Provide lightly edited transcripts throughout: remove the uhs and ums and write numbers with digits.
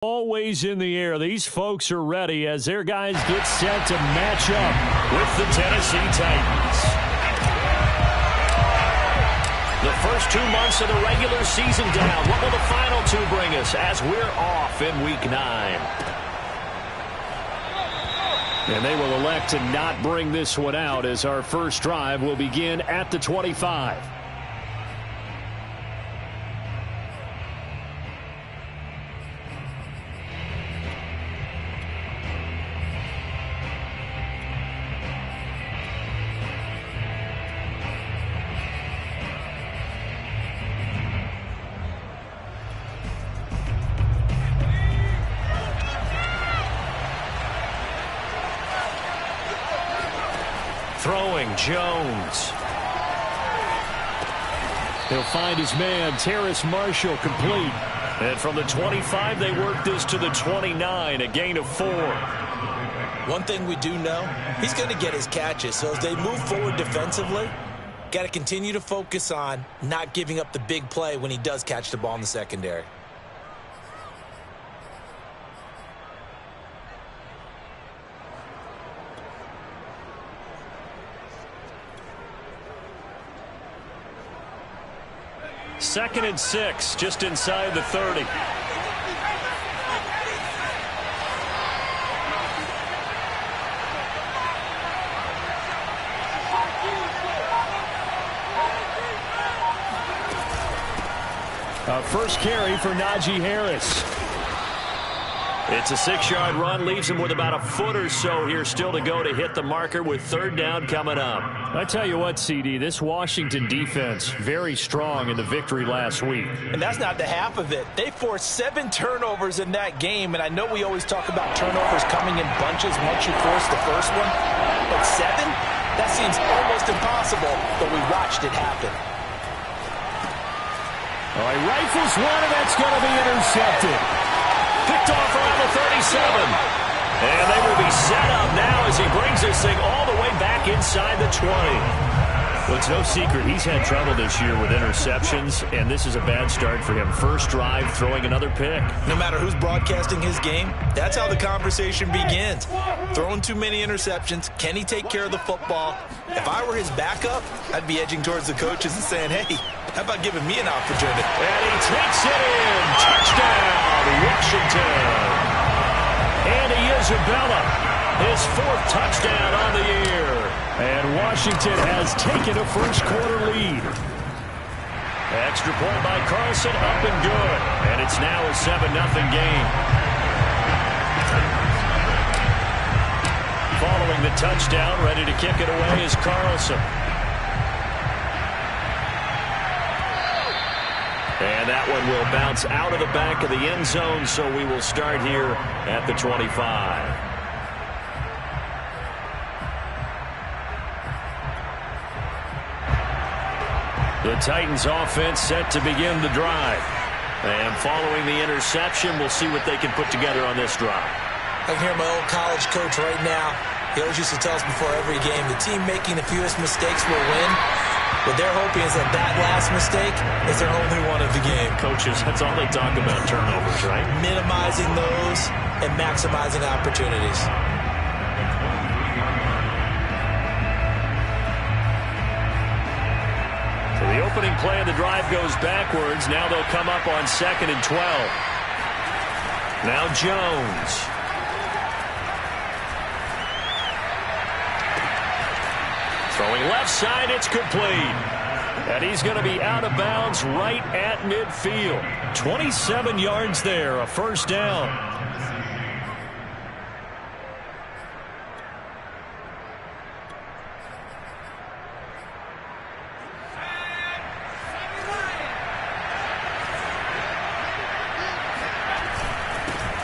Always in the air. These folks are ready as their guys get set to match up with the Tennessee Titans. The first 2 months of the regular season down. What will the final two bring us as we're off in Week 9? And they will elect to not bring this one out as our first drive will begin at the 25. Throwing, Jones. He'll find his man, Terrace Marshall, complete. And from the 25, they work this to the 29, a gain of 4. One thing we do know, he's going to get his catches. So as they move forward defensively, got to continue to focus on not giving up the big play when he does catch the ball in the secondary. Second and 6, just inside the 30. First carry for Najee Harris. It's a 6-yard run, leaves him with about a foot or so here still to go to hit the marker with third down coming up. I tell you what, CD, this Washington defense, very strong in the victory last week. And that's not the half of it. They forced 7 turnovers in that game, and I know we always talk about turnovers coming in bunches once you force the first one, but 7? That seems almost impossible, but we watched it happen. All right, rifles one, and that's going to be intercepted. Picked off around the 37. And they will be set up now as he brings this thing all the way back inside the 20. Well, it's no secret he's had trouble this year with interceptions, and this is a bad start for him. First drive, throwing another pick. No matter who's broadcasting his game, that's how the conversation begins. Throwing too many interceptions. Can he take care of the football? If I were his backup, I'd be edging towards the coaches and saying, hey, how about giving me an opportunity? And he takes it in. Touchdown, Washington. Andy Isabella, his 4th touchdown on the year. And Washington has taken a first-quarter lead. Extra point by Carlson, up and good. And it's now a 7-0 game. Following the touchdown, ready to kick it away is Carlson. And that one will bounce out of the back of the end zone, so we will start here at the 25. The Titans offense set to begin the drive. And following the interception, we'll see what they can put together on this drive. I can hear my old college coach right now. He always used to tell us before every game, the team making the fewest mistakes will win. What they're hoping is that last mistake is their only one of the game. Coaches, that's all they talk about, turnovers, right? Minimizing those and maximizing opportunities. So the opening play of the drive goes backwards. Now they'll come up on 2nd and 12. Now Jones. Throwing left side, it's complete. And he's going to be out of bounds right at midfield. 27 yards there, a first down.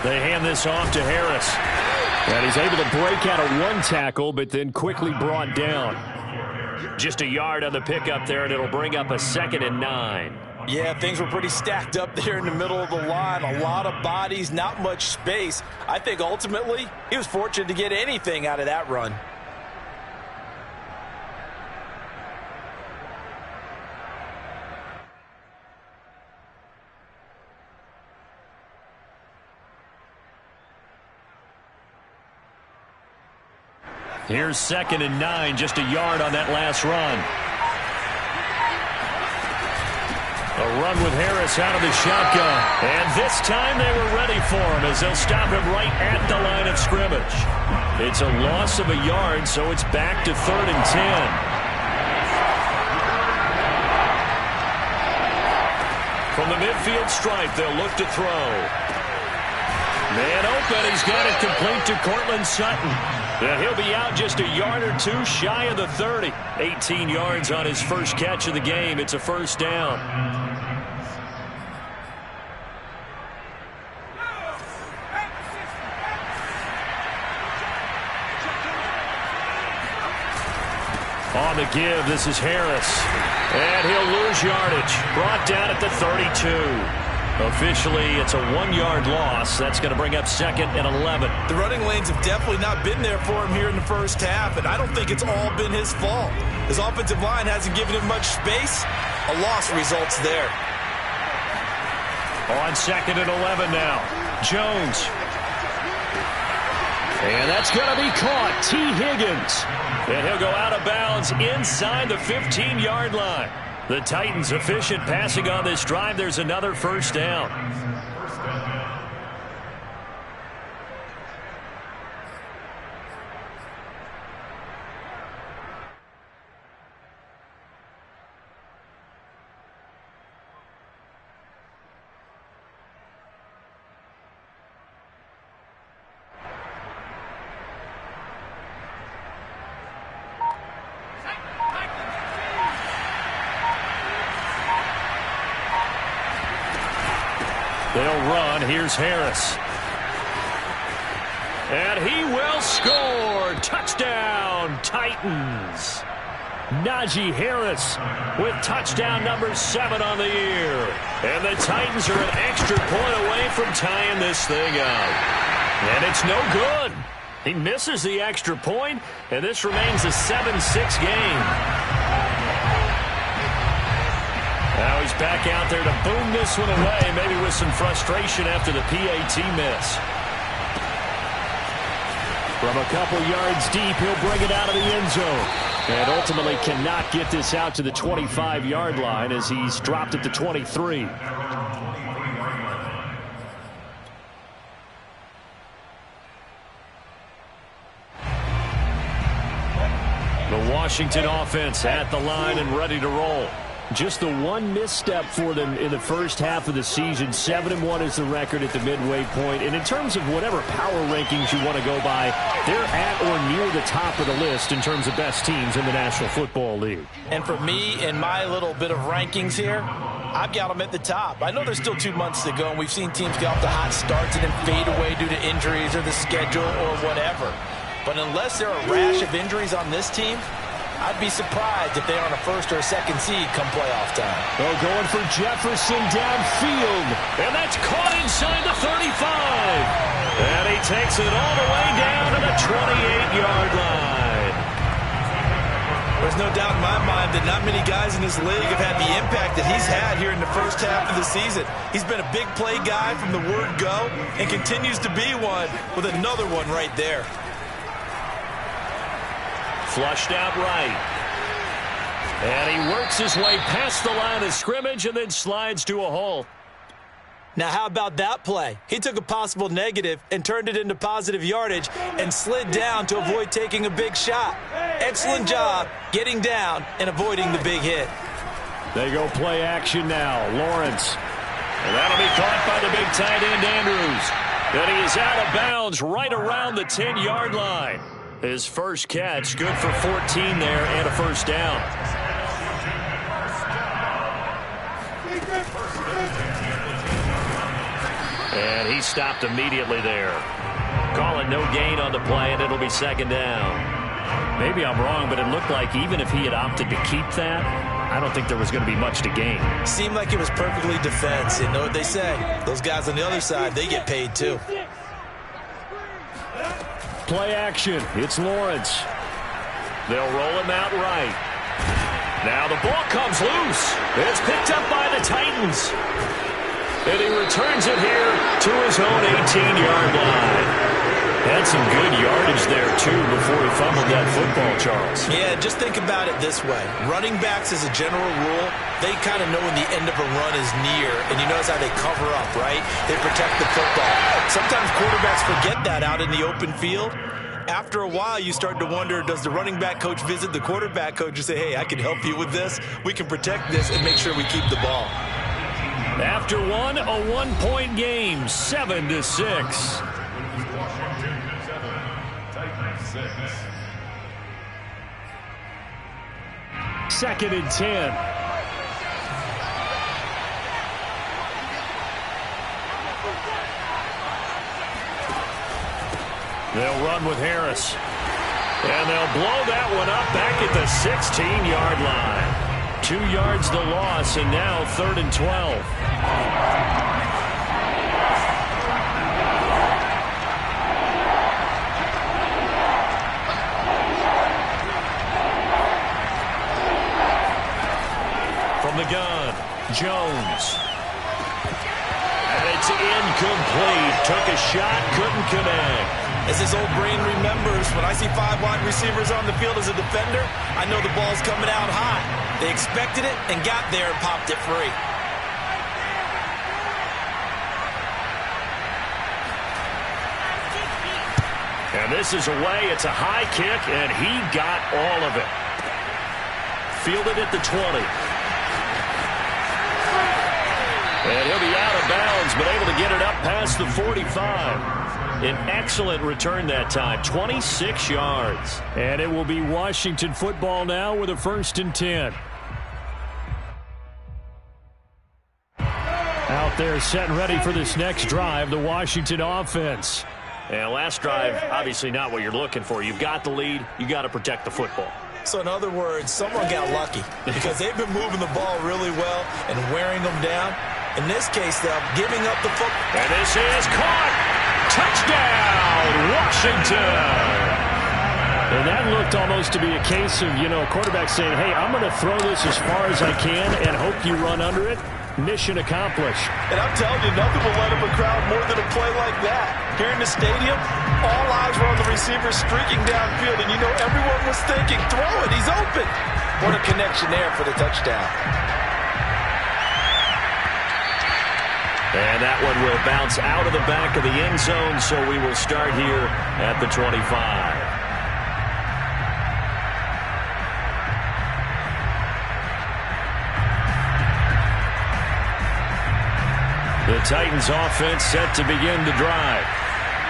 They hand this off to Harris. And he's able to break out of one tackle, but then quickly brought down. Just a yard on the pickup there, and it'll bring up a 2nd and 9. Yeah, things were pretty stacked up there in the middle of the line. A lot of bodies, not much space. I think ultimately he was fortunate to get anything out of that run. Here's 2nd and 9, just a yard on that last run. A run with Harris out of the shotgun. And this time they were ready for him as they'll stop him right at the line of scrimmage. It's a loss of a yard, so it's back to 3rd and 10. From the midfield stripe, they'll look to throw. Man open, he's got it complete to Courtland Sutton. And he'll be out just a yard or two shy of the 30. 18 yards on his first catch of the game. It's a first down. On the give, this is Harris. And he'll lose yardage. Brought down at the 32. Officially, it's a 1-yard loss. That's going to bring up 2nd and 11. The running lanes have definitely not been there for him here in the first half, and I don't think it's all been his fault. His offensive line hasn't given him much space. A loss results there. On 2nd and 11 now. Jones. And that's going to be caught. T. Higgins. And he'll go out of bounds inside the 15-yard line. The Titans efficient passing on this drive. There's another first down. They'll run. Here's Harris. And he will score. Touchdown, Titans. Najee Harris with touchdown number 7 on the year. And the Titans are an extra point away from tying this thing up. And it's no good. He misses the extra point, and this remains a 7-6 game. Now he's back out there to boom this one away, maybe with some frustration after the PAT miss. From a couple yards deep, he'll bring it out of the end zone. And ultimately cannot get this out to the 25-yard line as he's dropped at the 23. The Washington offense at the line and ready to roll. Just the one misstep for them in the first half of the season. 7-1 is the record at the midway point. And in terms of whatever power rankings you want to go by, they're at or near the top of the list in terms of best teams in the National Football League. And for me, in my little bit of rankings here, I've got them at the top. I know there's still 2 months to go, and we've seen teams get off to hot starts and then fade away due to injuries or the schedule or whatever. But unless there are a rash of injuries on this team, I'd be surprised if they are on a 1st or a 2nd seed come playoff time. Oh, going for Jefferson downfield. And that's caught inside the 35. And he takes it all the way down to the 28-yard line. There's no doubt in my mind that not many guys in this league have had the impact that he's had here in the first half of the season. He's been a big play guy from the word go and continues to be one with another one right there. Flushed out right. And he works his way past the line of scrimmage and then slides to a halt. Now, how about that play? He took a possible negative and turned it into positive yardage and slid down to avoid taking a big shot. Excellent job getting down and avoiding the big hit. They go play action now. Lawrence. And that'll be caught by the big tight end, Andrews. And he is out of bounds right around the 10-yard line. His first catch, good for 14 there and a first down. And he stopped immediately there. Calling no gain on the play, and it'll be 2nd down. Maybe I'm wrong, but it looked like even if he had opted to keep that, I don't think there was going to be much to gain. Seemed like it was perfectly defense. You know what they say? Those guys on the other side, they get paid too. Play action. It's Lawrence. They'll roll him out right. Now the ball comes loose. It's picked up by the Titans. And he returns it here to his own 18-yard line. And had some good yardage there, too, before he fumbled that football, Charles. Yeah, just think about it this way. Running backs, as a general rule, they kind of know when the end of a run is near, and you notice how they cover up, right? They protect the football. Sometimes quarterbacks forget that out in the open field. After a while, you start to wonder, does the running back coach visit the quarterback coach and say, hey, I can help you with this. We can protect this and make sure we keep the ball. After one, a one-point game, 7-6. Second and 10. They'll run with Harris. And they'll blow that one up back at the 16-yard line. 2 yards the loss, and now 3rd and 12. From the gun, Jones. And it's incomplete. Took a shot, couldn't connect. As his old brain remembers, when I see 5 wide receivers on the field as a defender, I know the ball's coming out high. They expected it and got there and popped it free. And this is away. It's a high kick, and he got all of it. Fielded at the 20. And he'll be out of bounds, but able to get it up past the 45. An excellent return that time, 26 yards. And it will be Washington football now with a 1st and 10. Out there set and ready for this next drive, the Washington offense. And last drive, obviously not what you're looking for. You've got the lead. You got to protect the football. So in other words, someone got lucky because they've been moving the ball really well and wearing them down. In this case, though, giving up the football. And this is caught. Touchdown, Washington. And that looked almost to be a case of, a quarterback saying, hey, I'm going to throw this as far as I can and hope you run under it. Mission accomplished. And I'm telling you, nothing will light up a crowd more than a play like that. Here in the stadium, all eyes were on the receiver streaking downfield, and everyone was thinking, throw it, he's open. What a connection there for the touchdown. And that one will bounce out of the back of the end zone, so we will start here at the 25. The Titans offense set to begin the drive.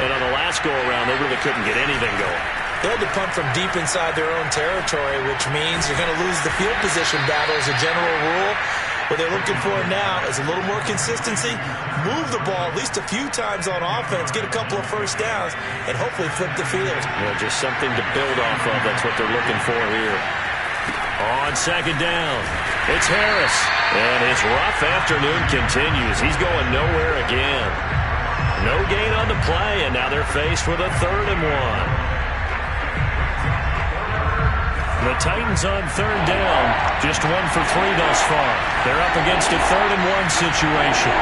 And on the last go-around, they really couldn't get anything going. They had to punt from deep inside their own territory, which means you're going to lose the field position battle as a general rule. What they're looking for now is a little more consistency, move the ball at least a few times on offense, get a couple of first downs, and hopefully flip the field. Yeah, just something to build off of. That's what they're looking for here. On 2nd down, it's Harris. And his rough afternoon continues. He's going nowhere again. No gain on the play, and now they're faced with a 3rd and 1. The Titans on 3rd down, just 1 for 3 thus far. They're up against a 3rd and 1 situation.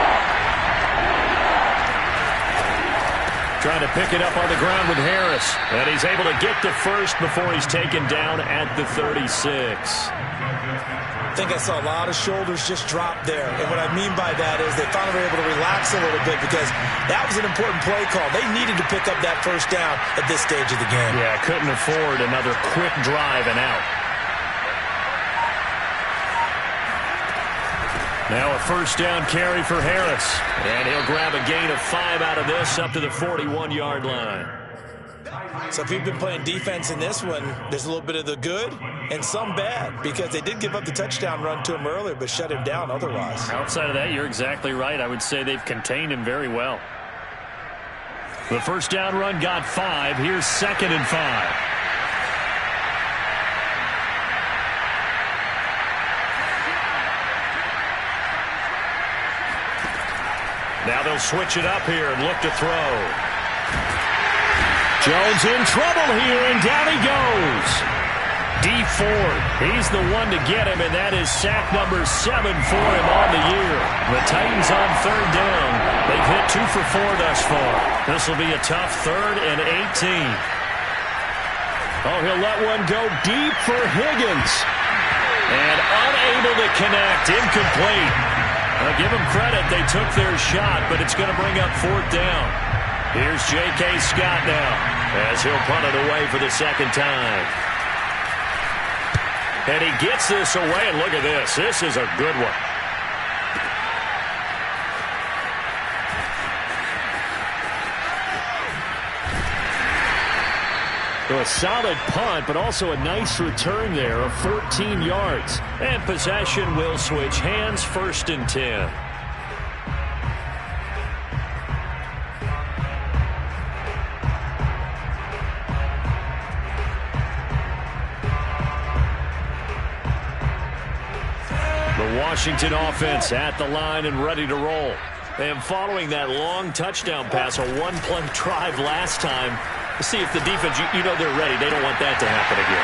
Trying to pick it up on the ground with Harris. And he's able to get to first before he's taken down at the 36. I think I saw a lot of shoulders just drop there. And what I mean by that is they finally were able to relax a little bit because that was an important play call. They needed to pick up that first down at this stage of the game. Yeah, couldn't afford another quick drive and out. Now a 1st down carry for Harris. And he'll grab a gain of 5 out of this up to the 41-yard line. So if you've been playing defense in this one, there's a little bit of the good and some bad because they did give up the touchdown run to him earlier but shut him down otherwise. Outside of that, you're exactly right. I would say they've contained him very well. The 1st down run got 5. Here's 2nd and 5. Now they'll switch it up here and look to throw. Jones in trouble here, and down he goes. Dee Ford, he's the one to get him, and that is sack number 7 for him on the year. The Titans on third down. They've hit 2 for 4 thus far. This will be a tough 3rd and 18. Oh, he'll let one go deep for Higgins. And unable to connect, incomplete. I'll give them credit, they took their shot, but it's going to bring up 4th down. Here's J.K. Scott now, as he'll punt it away for the 2nd time. And he gets this away, and look at this. This is a good one. So a solid punt, but also a nice return there of 14 yards. And possession will switch hands, 1st and 10. The Washington offense at the line and ready to roll. And following that long touchdown pass, a one-play drive last time, see if the defense, you know they're ready. They don't want that to happen again.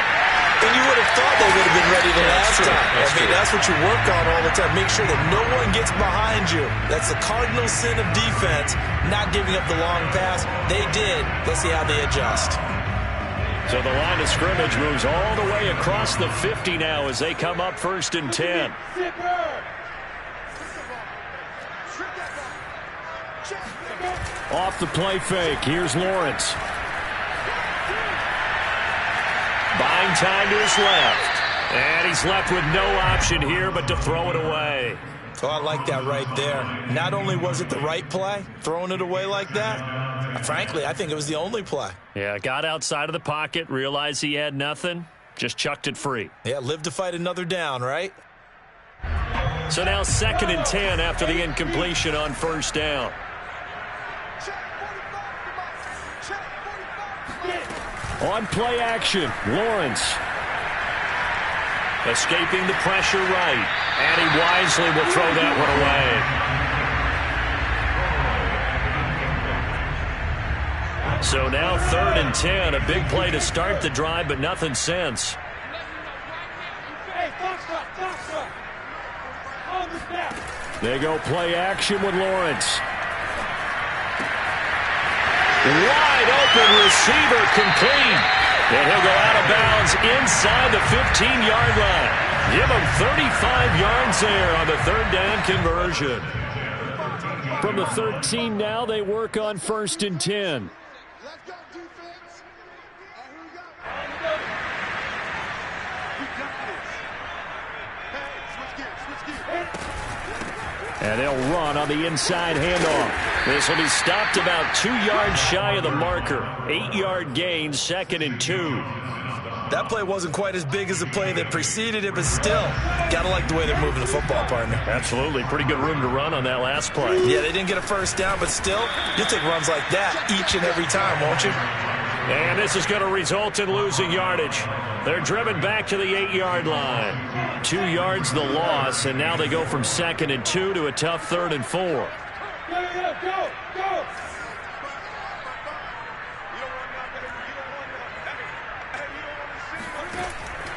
And you would have thought they would have been ready the last time. That's what you work on all the time. Make sure that no one gets behind you. That's the cardinal sin of defense, not giving up the long pass. They did. Let's see how they adjust. So the line of scrimmage moves all the way across the 50 now as they come up 1st and 10. Off the play fake. Here's Lawrence. Buying time to his left. And he's left with no option here but to throw it away. Oh, I like that right there. Not only was it the right play, throwing it away like that, frankly, I think it was the only play. Yeah, got outside of the pocket, realized he had nothing, just chucked it free. Yeah, live to fight another down, right? So now 2nd and 10 after the incompletion on 1st down. On play action, Lawrence. Escaping the pressure right. And he wisely will throw that one away. So now 3rd and 10. A big play to start the drive, but nothing since. They go play action with Lawrence. Wide open receiver complete. And he'll go out of bounds inside the 15-yard line. Give him 35 yards there on the 3rd down conversion. From the 13 now, they work on 1st and 10. And they'll run on the inside handoff. This will be stopped about 2 yards shy of the marker. 8-yard gain, 2nd and 2. That play wasn't quite as big as the play that preceded it, but still, got to like the way they're moving the football, partner. Absolutely. Pretty good room to run on that last play. Yeah, they didn't get a 1st down, but still, you'll take runs like that each and every time, won't you? And this is going to result in losing yardage. They're driven back to the 8-yard line. 2 yards the loss, and now they go from 2nd and 2 to a tough 3rd and 4. Go.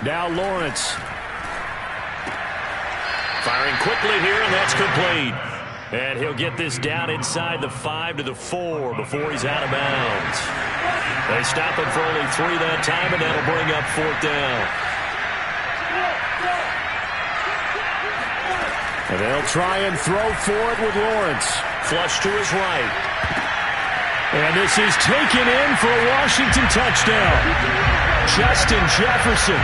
Now Lawrence. Firing quickly here, and that's complete. And he'll get this down inside the 5 to the 4 before he's out of bounds. They stop him for only 3 that time, and that'll bring up 4th down. And they'll try and throw for it with Lawrence. Flush to his right. And this is taken in for a Washington touchdown. Justin Jefferson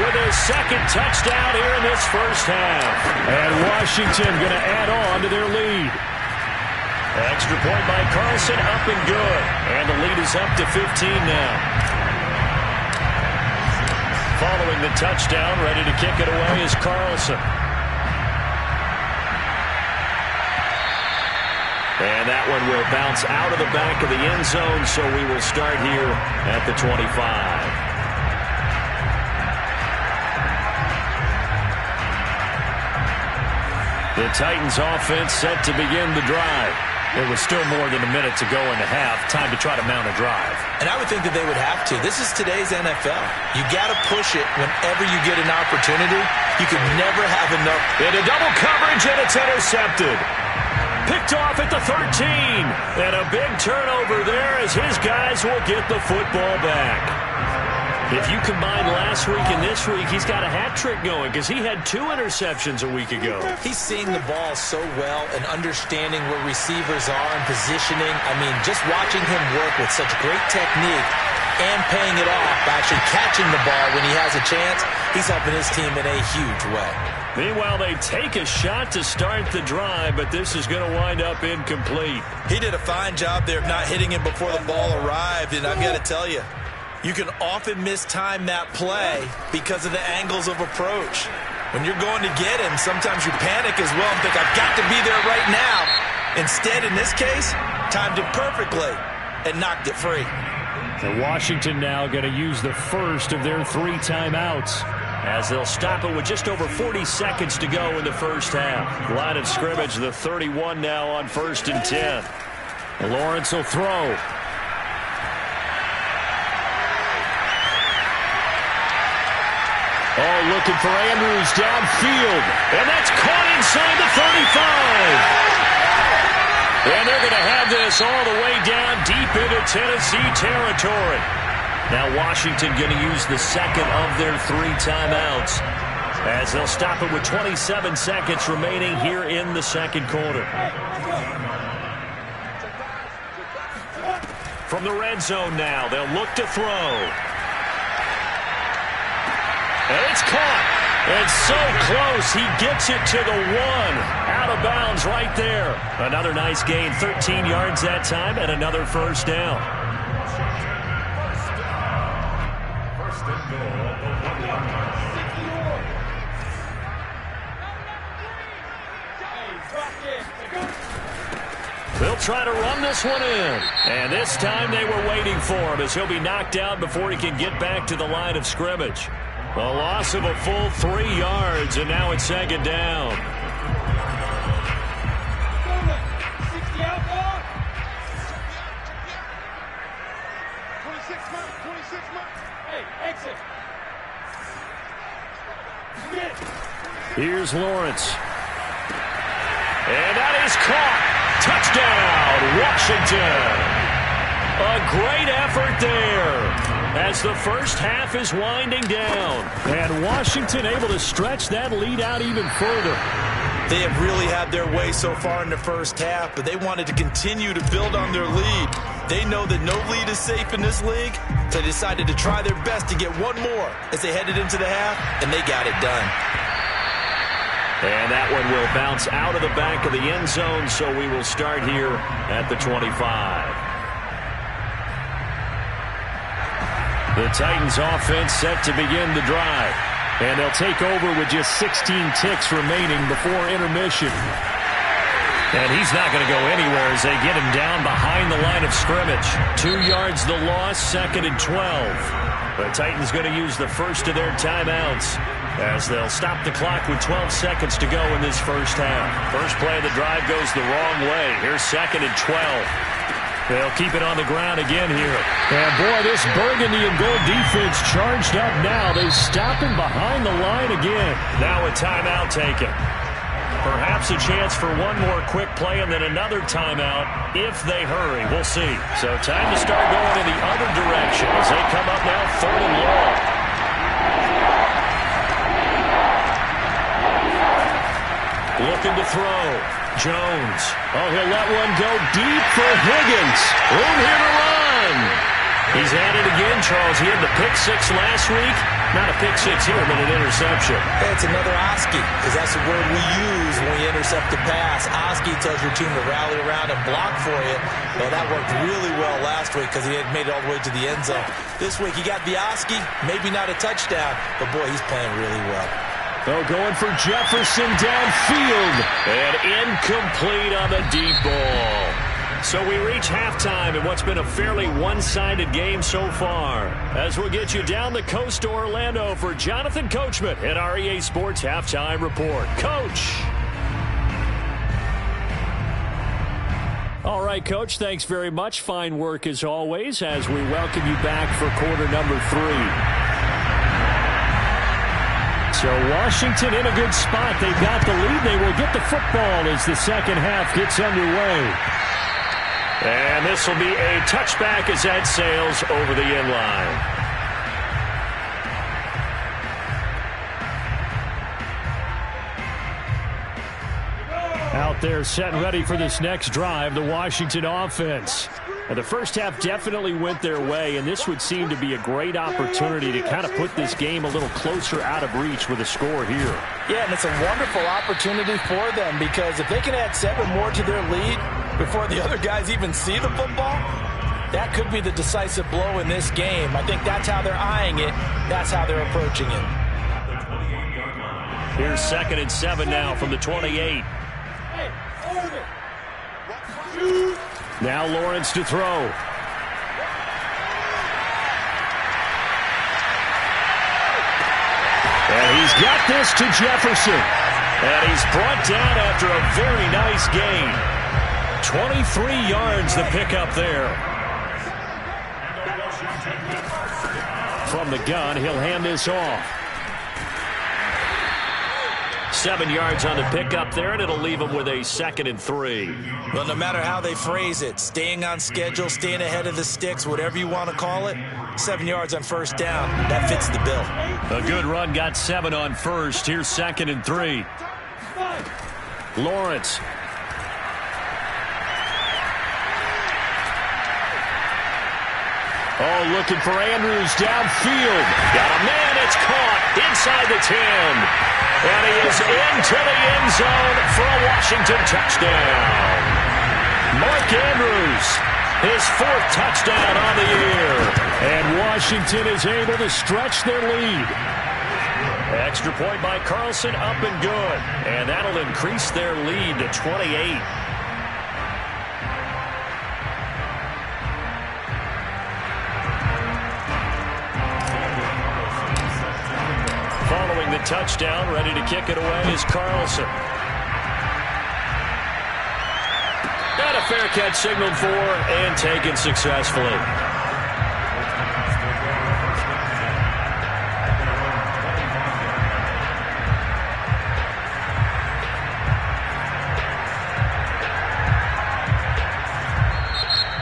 with his 2nd touchdown here in this first half. And Washington going to add on to their lead. Extra point by Carlson, up and good. And the lead is up to 15 now. Following the touchdown, ready to kick it away is Carlson. And that one will bounce out of the back of the end zone, so we will start here at the 25. The Titans offense set to begin the drive. It was still more than a minute to go in the half. Time to try to mount a drive. And I would think that they would have to. This is today's NFL. You got to push it whenever you get an opportunity. You could never have enough. Into double coverage, and it's intercepted. Picked off at the 13. And a big turnover there as his guys will get the football back. If you combine last week and this week, he's got a hat trick going because he had 2 interceptions a week ago. He's seeing the ball so well and understanding where receivers are and positioning. I mean, just watching him work with such great technique and paying it off by actually catching the ball when he has a chance, he's helping his team in a huge way. Meanwhile, they take a shot to start the drive, but this is going to wind up incomplete. He did a fine job there of not hitting him before the ball arrived, and I've got to tell you, you can often mistime that play because of the angles of approach. When you're going to get him, sometimes you panic as well and think, I've got to be there right now. Instead, in this case, timed it perfectly and knocked it free. And Washington now going to use the first of their 3 timeouts as they'll stop it with just over 40 seconds to go in the first half. Line of scrimmage, the 31 now on 1st and 10. Lawrence will throw. Oh, looking for Andrews downfield. And that's caught inside the 35. And they're going to have this all the way down deep into Tennessee territory. Now Washington going to use the second of their 3 timeouts as they'll stop it with 27 seconds remaining here in the second quarter. From the red zone now, they'll look to throw. And it's caught. And so close, he gets it to the 1. Out of bounds right there. Another nice gain, 13 yards that time, and another first down. They'll try to run this one in. And this time they were waiting for him as he'll be knocked out before he can get back to the line of scrimmage. A loss of a full 3 yards, and now it's second down. Here's Lawrence. And that is caught. Touchdown, Washington. A great effort there as the first half is winding down. And Washington able to stretch that lead out even further. They have really had their way so far in the first half, but they wanted to continue to build on their lead. They know that no lead is safe in this league, so they decided to try their best to get one more as they headed into the half, and they got it done. And that one will bounce out of the back of the end zone, so we will start here at the 25. The Titans offense set to begin the drive. And they'll take over with just 16 ticks remaining before intermission. And he's not going to go anywhere as they get him down behind the line of scrimmage. 2 yards the loss, 2nd and 12. The Titans going to use the first of their timeouts as they'll stop the clock with 12 seconds to go in this first half. First play of the drive goes the wrong way. Here's 2nd and 12. They'll keep it on the ground again here. And boy, this burgundy and gold defense charged up now. They stop him behind the line again. Now a timeout taken. Perhaps a chance for one more quick play and then another timeout if they hurry. We'll see. So time to start going in the other direction as they come up now 3rd and long. Looking to throw. Jones. Oh, he'll let one go deep for Higgins. Room here to run. He's at it again, Charles. He had the pick 6 last week. Not a pick 6 here, but an interception. Hey, it's another Oski, because that's the word we use when we intercept a pass. Oski tells your team to rally around and block for you. Well, that worked really well last week because he had made it all the way to the end zone. This week he got the Oski, maybe not a touchdown, but boy, he's playing really well. Oh, going for Jefferson downfield. And incomplete on the deep ball. So we reach halftime in what's been a fairly one-sided game so far. As we'll get you down the coast to Orlando for Jonathan Coachman at our EA Sports Halftime Report. Coach. All right, Coach, thanks very much. Fine work as always as we welcome you back for quarter number 3. So Washington in a good spot. They've got the lead. They will get the football as the second half gets underway. And this will be a touchback as that sails over the end line. Out there set and ready for this next drive, the Washington offense. And the first half definitely went their way, and this would seem to be a great opportunity to kind of put this game a little closer out of reach with a score here. Yeah, and it's a wonderful opportunity for them because if they can add 7 more to their lead before the other guys even see the football, that could be the decisive blow in this game. I think that's how they're eyeing it. That's how they're approaching it. Here's 2nd and 7 now from the 28. Now Lawrence to throw. And he's got this to Jefferson. And he's brought down after a very nice gain. 23 yards the pickup there. From the gun, he'll hand this off. 7 yards on the pickup there, and it'll leave him with a 2nd and 3. Well, no matter how they phrase it, staying on schedule, staying ahead of the sticks, whatever you want to call it, 7 yards on first down, that fits the bill. A good run, got 7 on first. Here's 2nd and 3. Lawrence. Oh, looking for Andrews downfield. Got a man, it's caught inside the 10. And he is into the end zone for a Washington touchdown. Mark Andrews, his 4th touchdown on the year. And Washington is able to stretch their lead. Extra point by Carlson, up and good. And that'll increase their lead to 28. Following the touchdown, ready to kick it away is Carlson. Got a fair catch signaled for and taken successfully.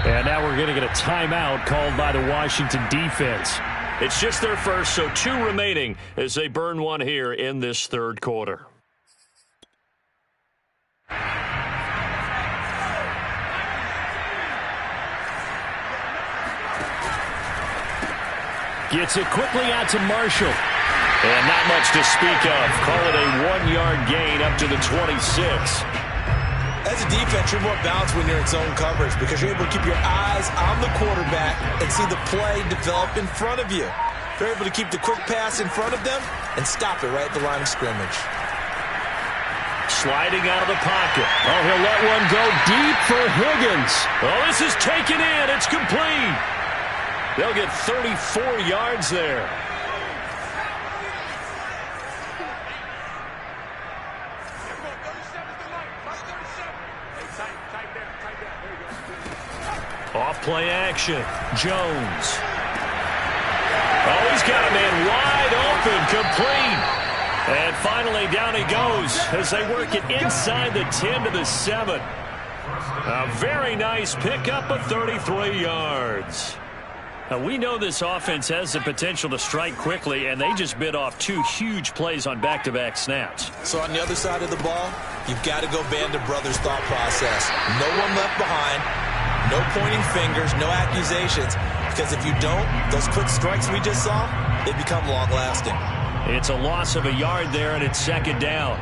And now we're going to get a timeout called by the Washington defense. It's just their first, so 2 remaining as they burn one here in this 3rd quarter. Gets it quickly out to Marshall. And not much to speak of. Call it a 1-yard gain up to the 26. As a defense, you're more balanced when you're in zone coverage because you're able to keep your eyes on the quarterback and see the play develop in front of you. You're able to keep the quick pass in front of them and stop it right at the line of scrimmage. Sliding out of the pocket. Oh, he'll let one go deep for Higgins. Oh, this is taken in. It's complete. They'll get 34 yards there. Off play action. Jones. Oh, he's got a man wide open, complete. And finally down he goes as they work it inside the 10 to the 7. A very nice pickup of 33 yards. Now, we know this offense has the potential to strike quickly, and they just bit off 2 huge plays on back-to-back snaps. So on the other side of the ball, you've got to go Band of Brothers thought process. No one left behind. No pointing fingers, no accusations, because if you don't, those quick strikes we just saw, they become long-lasting. It's a loss of a yard there, and it's 2nd down.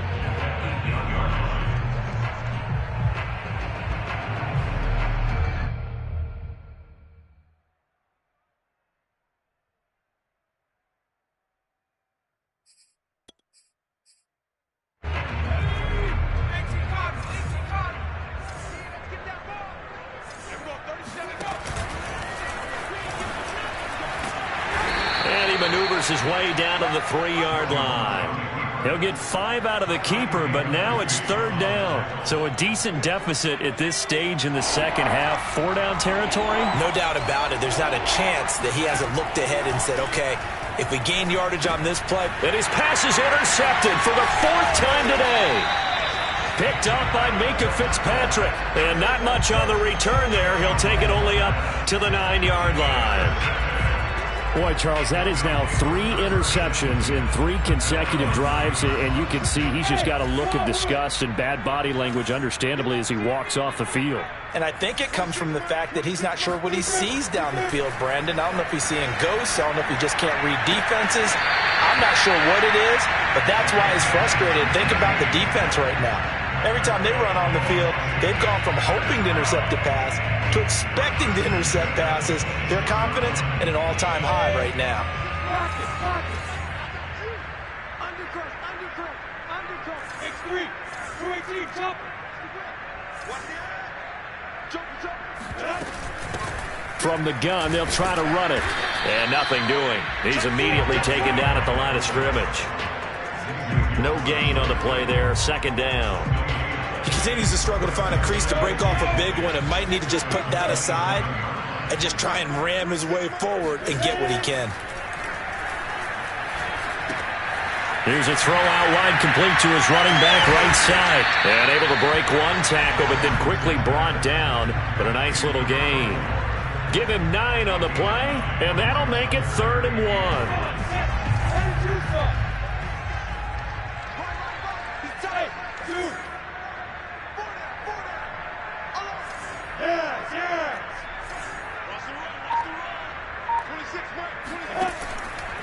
Maneuvers his way down to the 3-yard line. He'll get 5 out of the keeper, but now it's 3rd down. So a decent deficit at this stage in the second half. 4-down territory? No doubt about it. There's not a chance that he hasn't looked ahead and said, okay, if we gain yardage on this play. And his pass is intercepted for the 4th time today. Picked up by Minkah Fitzpatrick. And not much on the return there. He'll take it only up to the 9-yard line. Boy, Charles, that is now 3 interceptions in 3 consecutive drives, and you can see he's just got a look of disgust and bad body language, understandably, as he walks off the field. And I think it comes from the fact that he's not sure what he sees down the field, Brandon. I don't know if he's seeing ghosts. I don't know if he just can't read defenses. I'm not sure what it is, but that's why he's frustrated. Think about the defense right now. Every time they run on the field, they've gone from hoping to intercept a pass to expecting to intercept passes. Their confidence at an all-time high right now. X3, 218, jump. From the gun, they'll try to run it. And nothing doing. He's immediately taken down at the line of scrimmage. No gain on the play there. 2nd down. He continues to struggle to find a crease to break off a big one and might need to just put that aside and just try and ram his way forward and get what he can. Here's a throw out wide, complete to his running back right side. And able to break 1 tackle, but then quickly brought down. But a nice little gain. Give him 9 on the play, and that'll make it 3rd and 1.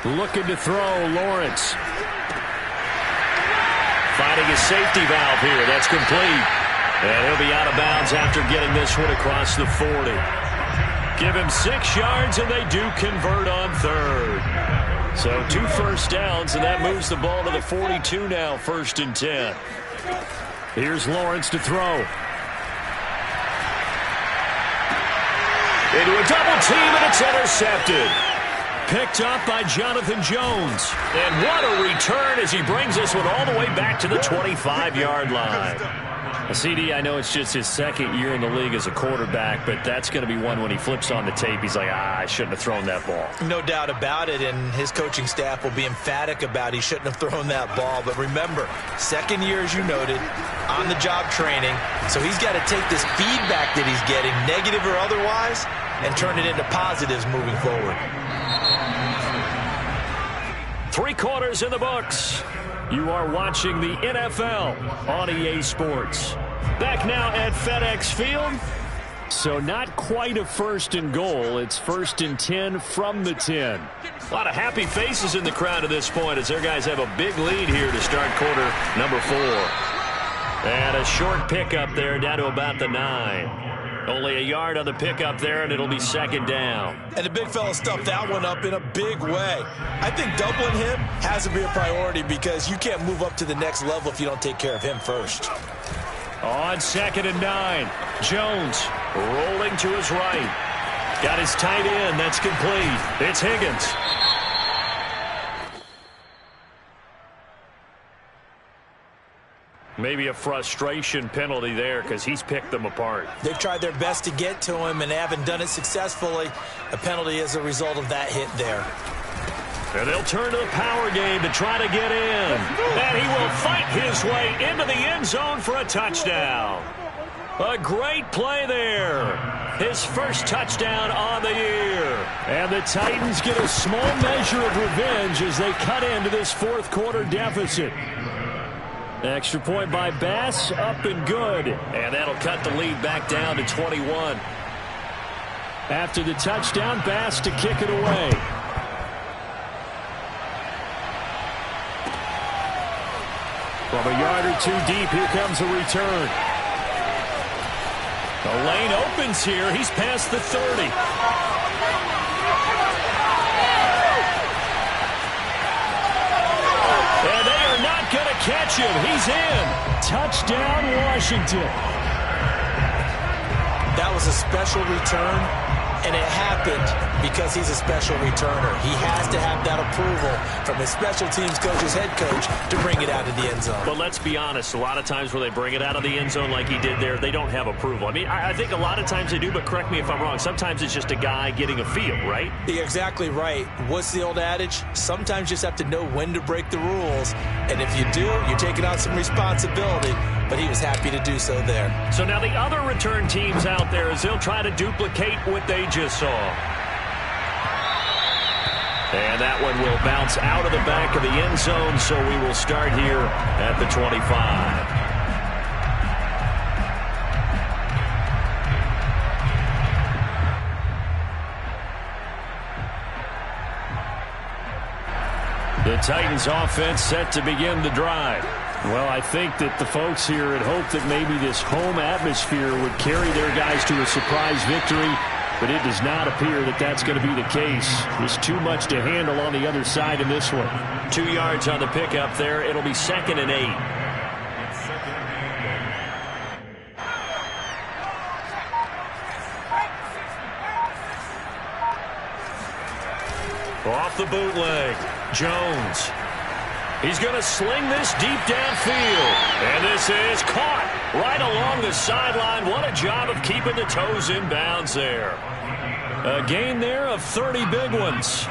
Looking to throw, Lawrence. Finding his safety valve here. That's complete. And he'll be out of bounds after getting this one across the 40. Give him 6 yards, and they do convert on 3rd. So 2 first downs, and that moves the ball to the 42 now, 1st and 10. Here's Lawrence to throw. Into a double team, and it's intercepted. Picked up by Jonathan Jones. And what a return as he brings this one all the way back to the 25-yard line. CD, I know it's just his 2nd year in the league as a quarterback, but that's going to be one when he flips on the tape, he's like, I shouldn't have thrown that ball. No doubt about it, and his coaching staff will be emphatic about he shouldn't have thrown that ball. But remember, 2nd year, as you noted, on-the-job training, so he's got to take this feedback that he's getting, negative or otherwise, and turn it into positives moving forward. 3 quarters in the books. You are watching the NFL on EA Sports. Back now at FedEx Field. So not quite a 1st and goal. It's 1st and 10 from the 10. A lot of happy faces in the crowd at this point as their guys have a big lead here to start quarter number 4. And a short pickup there down to about the 9. Only a yard on the pickup there, and it'll be 2nd down. And the big fella stuffed that one up in a big way. I think doubling him has to be a priority because you can't move up to the next level if you don't take care of him first. On 2nd and 9, Jones rolling to his right. Got his tight end. That's complete. It's Higgins. Maybe a frustration penalty there because he's picked them apart. They've tried their best to get to him and haven't done it successfully. A penalty as a result of that hit there. And they'll turn to the power game to try to get in. And he will fight his way into the end zone for a touchdown. A great play there. His first touchdown on the year. And the Titans get a small measure of revenge as they cut into this 4th quarter deficit. Extra point by Bass, up and good. And that'll cut the lead back down to 21. After the touchdown, Bass to kick it away. From a yard or 2 deep, here comes a return. The lane opens here. He's past the 30. And they are not going to catch him. He's in. Touchdown, Washington. That was a special return. And it happened because he's a special returner. He has to have that approval from his special teams coach, his head coach, to bring it out of the end zone. But let's be honest, a lot of times when they bring it out of the end zone like he did there, they don't have approval. I mean, I think a lot of times they do, but correct me if I'm wrong. Sometimes it's just a guy getting a feel, right? You're exactly right. What's the old adage? Sometimes you just have to know when to break the rules. And if you do, you're taking on some responsibility. But he was happy to do so there. So now the other return teams out there as they'll try to duplicate what they just saw. And that one will bounce out of the back of the end zone, so we will start here at the 25. The Titans offense set to begin the drive. Well, I think that the folks here had hoped that maybe this home atmosphere would carry their guys to a surprise victory, but it does not appear that that's going to be the case. There's too much to handle on the other side in this one. 2 yards on the pickup there. It'll be 2nd and 8. Off the bootleg, Jones. He's going to sling this deep downfield. And this is caught right along the sideline. What a job of keeping the toes in bounds there. A gain there of 30 big ones.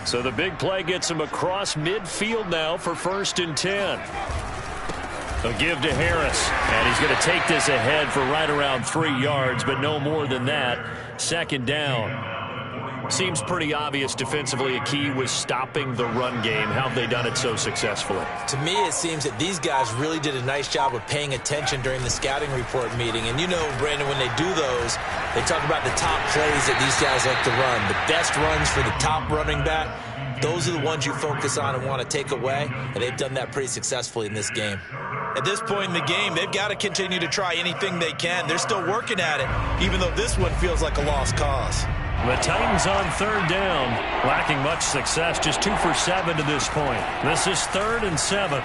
So the big play gets him across midfield now for 1st and 10. A give to Harris. And he's going to take this ahead for right around 3 yards, but no more than that. 2nd down. Seems pretty obvious defensively a key was stopping the run game. How have they done it so successfully? To me, it seems that these guys really did a nice job of paying attention during the scouting report meeting. And you know, Brandon, when they do those, they talk about the top plays that these guys like to run. The best runs for the top running back, those are the ones you focus on and want to take away. And they've done that pretty successfully in this game. At this point in the game, they've got to continue to try anything they can. They're still working at it, even though this one feels like a lost cause. The Titans on 3rd down, lacking much success, just 2 for 7 to this point. This is 3rd and 7.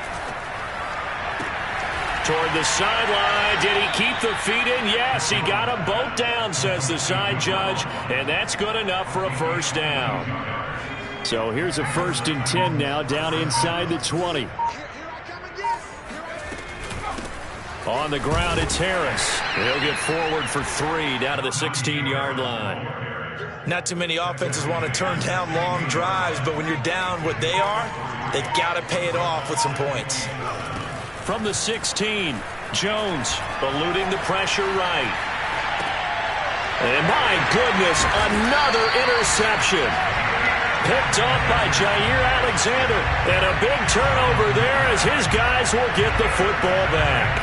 Toward the sideline, did he keep the feet in? Yes, he got them both down, says the side judge, and that's good enough for a 1st down. So here's a 1st and 10 now, down inside the 20. On the ground, it's Harris. He'll get forward for 3 down to the 16-yard line. Not too many offenses want to turn down long drives, but when you're down what they are, they've got to pay it off with some points. From the 16, Jones eluding the pressure right. And my goodness, another interception. Picked off by Jair Alexander. And a big turnover there as his guys will get the football back.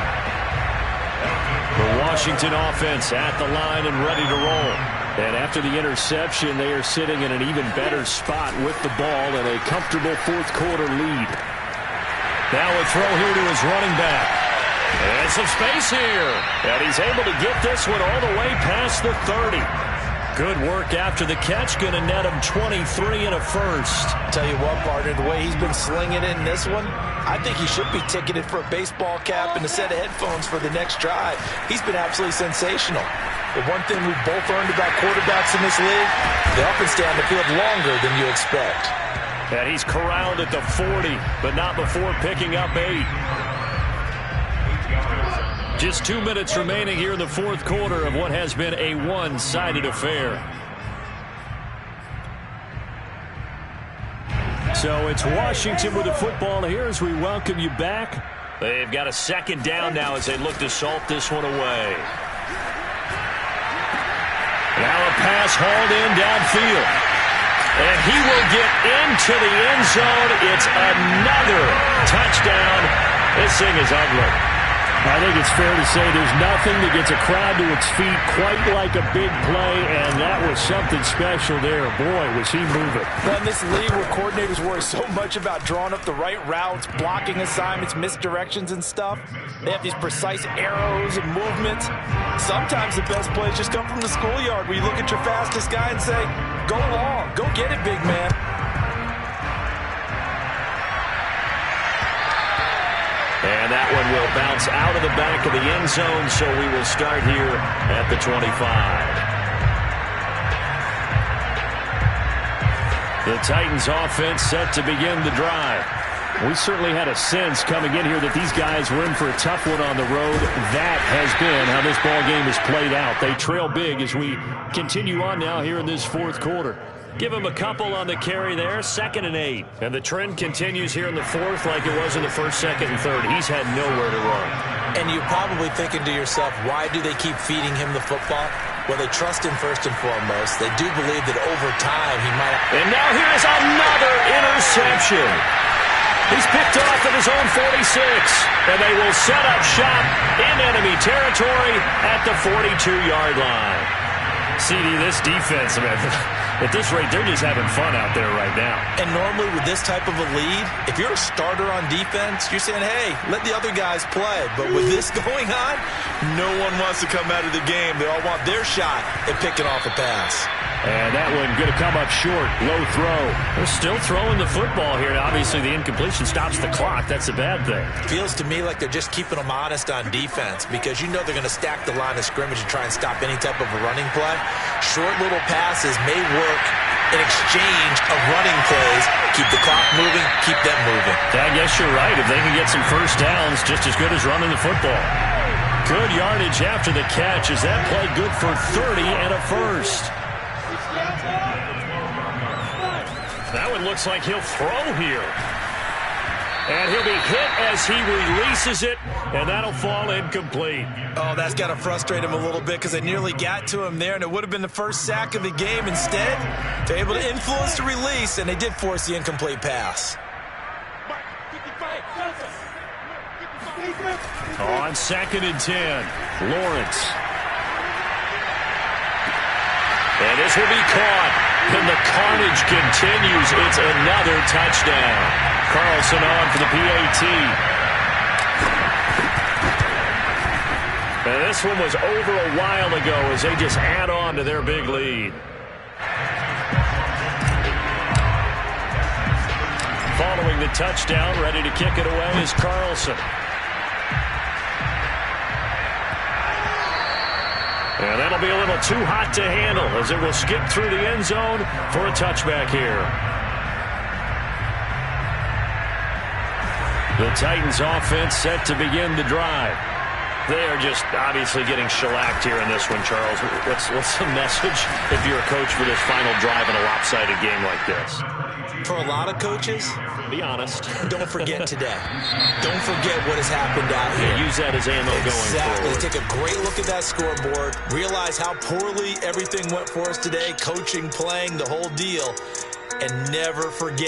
The Washington offense at the line and ready to roll. And after the interception, they are sitting in an even better spot with the ball and a comfortable 4th quarter lead. Now a throw here to his running back. And some space here. And he's able to get this one all the way past the 30. Good work after the catch. Going to net him 23 and a 1st. Tell you what, partner, the way he's been slinging it in this one, I think he should be ticketed for a baseball cap and a set of headphones for the next drive. He's been absolutely sensational. The one thing we've both learned about quarterbacks in this league, they often stay on the field longer than you expect. And he's corralled at the 40, but not before picking up 8. Just 2 minutes remaining here in the 4th quarter of what has been a one-sided affair. So it's Washington with the football here as we welcome you back. They've got a 2nd down now as they look to salt this one away. Now a pass hauled in downfield. And he will get into the end zone. It's another touchdown. This thing is ugly. I think it's fair to say there's nothing that gets a crowd to its feet quite like a big play, and that was something special there. Boy, was he moving. Well, in this league where coordinators worry so much about drawing up the right routes, blocking assignments, misdirections and stuff, they have these precise arrows and movements. Sometimes the best plays just come from the schoolyard where you look at your fastest guy and say, go long, go get it, big man. And that one will bounce out of the back of the end zone, so we will start here at the 25. The Titans offense set to begin the drive. We certainly had a sense coming in here that these guys were in for a tough one on the road. That has been how this ball game has played out. They trail big as we continue on now here in this fourth quarter. Give him a couple on the carry there, 2nd and 8. And the trend continues here in the fourth like it was in the first, second, and third. He's had nowhere to run. And you're probably thinking to yourself, why do they keep feeding him the football? Well, they trust him first and foremost. They do believe that over time he might... And now here's another interception. He's picked off at his own 46. And they will set up shop in enemy territory at the 42-yard line. CD, this defense, man, at this rate, they're just having fun out there right now. And normally with this type of a lead, if you're a starter on defense, you're saying, hey, let the other guys play. But with this going on, no one wants to come out of the game. They all want their shot at picking off a pass. And that one going to come up short. Low throw. They're still throwing the football here. Obviously, the incompletion stops the clock. That's a bad thing. Feels to me like they're just keeping them honest on defense because you know they're going to stack the line of scrimmage and try and stop any type of a running play. Short little passes may work in exchange of running plays. Keep the clock moving, keep them moving. I guess you're right. If they can get some first downs, just as good as running the football. Good yardage after the catch. Is that play good for 30 and a first? That one looks like he'll throw here. And he'll be hit as he releases it, and that'll fall incomplete. Oh, that's got to frustrate him a little bit because they nearly got to him there, and it would have been the first sack of the game. Instead, they're able to influence the release, and they did force the incomplete pass. On 2nd and 10, Lawrence. And this will be caught. And the carnage continues. It's another touchdown. Carlson on for the PAT. And this one was over a while ago as they just add on to their big lead. Following the touchdown, ready to kick it away is Carlson. And that'll be a little too hot to handle as it will skip through the end zone for a touchback here. The Titans offense set to begin the drive. They are just obviously getting shellacked here in this one, Charles. What's the message if you're a coach for this final drive in a lopsided game like this? For a lot of coaches, be honest. Don't forget today. Don't forget what has happened out here. Yeah, use that as ammo going forward. Take a great look at that scoreboard. Realize how poorly everything went for us today. Coaching, playing, the whole deal. And never forget.